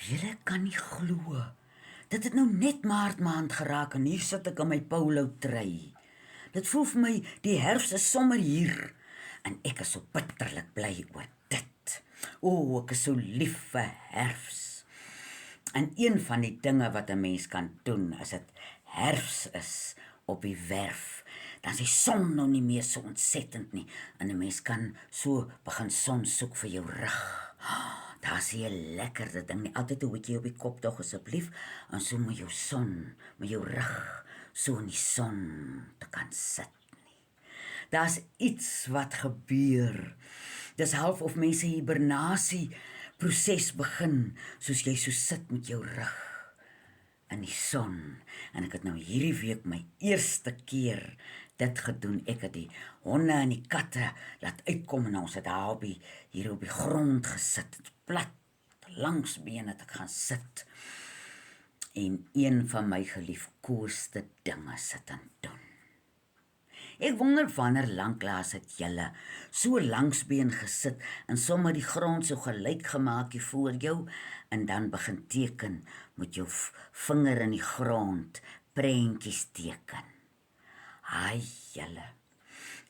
Julle kan nie glo. Dit het nou net Maart maand geraak en hier sit ek in my polo trui. Dit voel vir my die herfs is sommer hier en ek is so bitterlik bly oor dit. O, ek is so lief vir herfs. En een van die dinge wat 'n mens kan doen as dit herfs is op die werf, dan is die son nou nie meer so ontsettend nie en 'n mens kan so begin son soek vir jou rug. Daar's hier 'n lekker ding, nie altyd 'n hoedjie op die kop tog asseblief, en so met jou son, met jou rug, so in die son te kan sit nie. Daar's iets wat gebeur. Dis half of mense hibernasie proses begin, soos jy so sit met jou rug in die son. En ek het nou hierdie week my eerste keer dit gedoen. Ek het die honde en die katte laat uitkom en ons het hier op die grond gesit, plat, langs bene het ek gaan sit. En een van my geliefkoeste dinge sit en doen. Ek wonder wanneer lanklaas het julle so langsbeen gesit en sommer die grond so gelyk gemaak hier voor jou en dan begin teken met jou vinger in die grond, prentjies teken. Ai julle.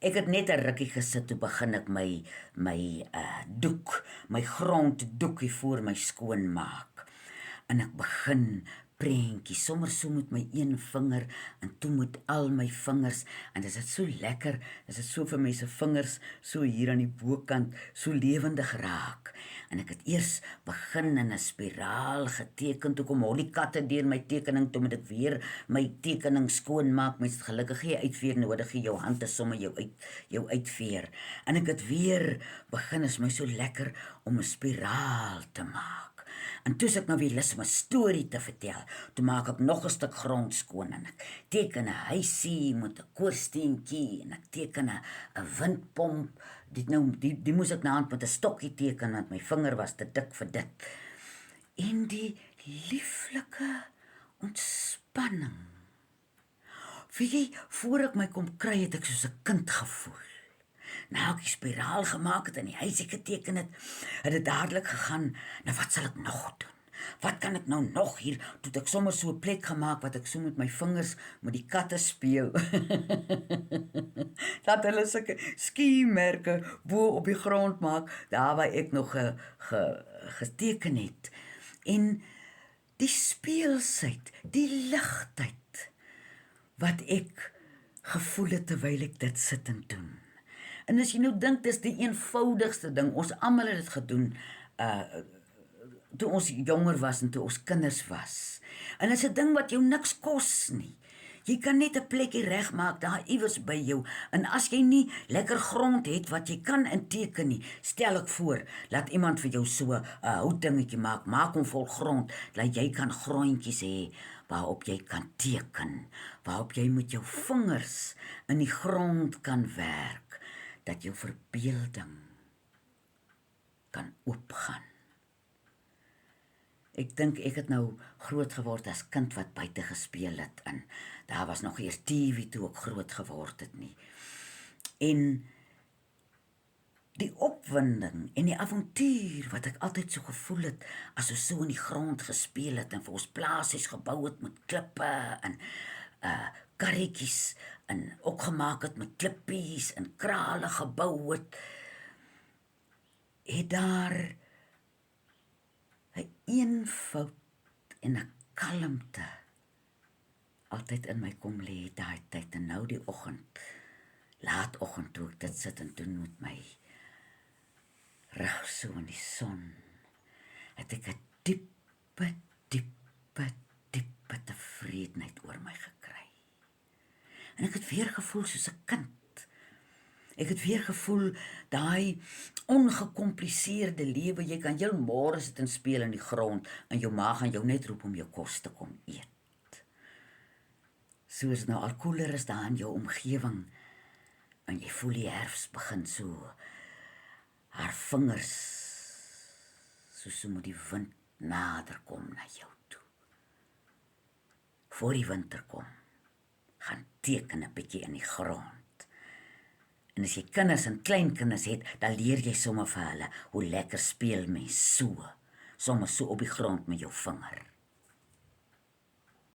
Ek het net 'n rukkie gesit toe begin ek my doek, my gronddoek hier voor my skoon maak. En ek begin prentjie, sommer so met my een vinger en toe met al my vingers en dit is so lekker, dit is so vir my se vingers so hier aan die bokant so lewendig raak. En ek het eers begin in 'n spiraal geteken, toe kom al die katte deur my tekening, toe moet ek weer my tekening skoon maak, mens het gelukkig nie uitveer nodig, jou hand is sommer jou uitveer. En ek het weer begin, is my so lekker om 'n spiraal te maak. En toe ek nou weer lus om 'n storie te vertel, toe maak ek nog 'n stuk grond skoon en ek teken 'n huisie met 'n koorsteentjie en ek teken 'n windpomp. Die moes ek naand met 'n stokkie teken want my vinger was te dik vir dit. En die lieflike ontspanning. Weet jy, voor ek my kom kry het ek soos 'n kind gevoel. Nou ek die spiraal gemaak het en die huisie geteken het dit dadelik gegaan, nou wat sal ek nog doen? Wat kan ek nou nog hier? Toe ek sommer so 'n plek gemaak wat ek so met my vingers met die katte speel. Dat hulle sulke skiermerke bo op die grond maak, daar waar ek nog geteken het. En die speelsheid, die ligtheid wat ek gevoel het terwyl ek dit sit en doen. En as jy nou dink, dis die eenvoudigste ding, ons almal het dit gedoen, toe ons jonger was en toe ons kinders was. En dit is 'n ding wat jou niks kos nie. Jy kan net 'n plekkie regmaak daar iewers by jou. En as jy nie lekker grond het wat jy kan inteken nie, stel ek voor, laat iemand vir jou so 'n houtdingetjie maak hom vol grond, dat jy kan grondjies hê waarop jy kan teken, waarop jy met jou vingers in die grond kan werk, dat jou verbeelding kan oopgaan. Ek dink ek het nou groot geword as kind wat buite gespeel het en daar was nog eers TV toe ek groot geword het nie. En die opwinding en die avontuur wat ek altyd so gevoel het as ons so in die grond gespeel het en vir ons plasies gebou het met klippe en karretjies en ook gemaak het met klippies en krale gebou het daar 'n eenvoud en 'n kalmte altyd in my kom lê daai tyd. En nou die oggend, laatoggend toe ek dit sit en doen met my rug so in die son, het ek 'n diepe tevredenheid oor my gekry. En ek het weer gevoel soos 'n kind. Ek het weer gevoel daai ongekompliseerde lewe, jy kan heel môre sit en speel in die grond en jou maag gaan jou net roep om jou kos te kom eet. Soos nou al koeler is daar in jou omgewing en jy voel die herfs begin so, haar vingers so moet die wind nader kom na jou toe. Voor die winter kom, gaan teken 'n bietjie in die grond. En as jy kinders en kleinkinders het, dan leer jy sommer vir hulle hoe lekker speel mens so sommer so op die grond met jou vinger.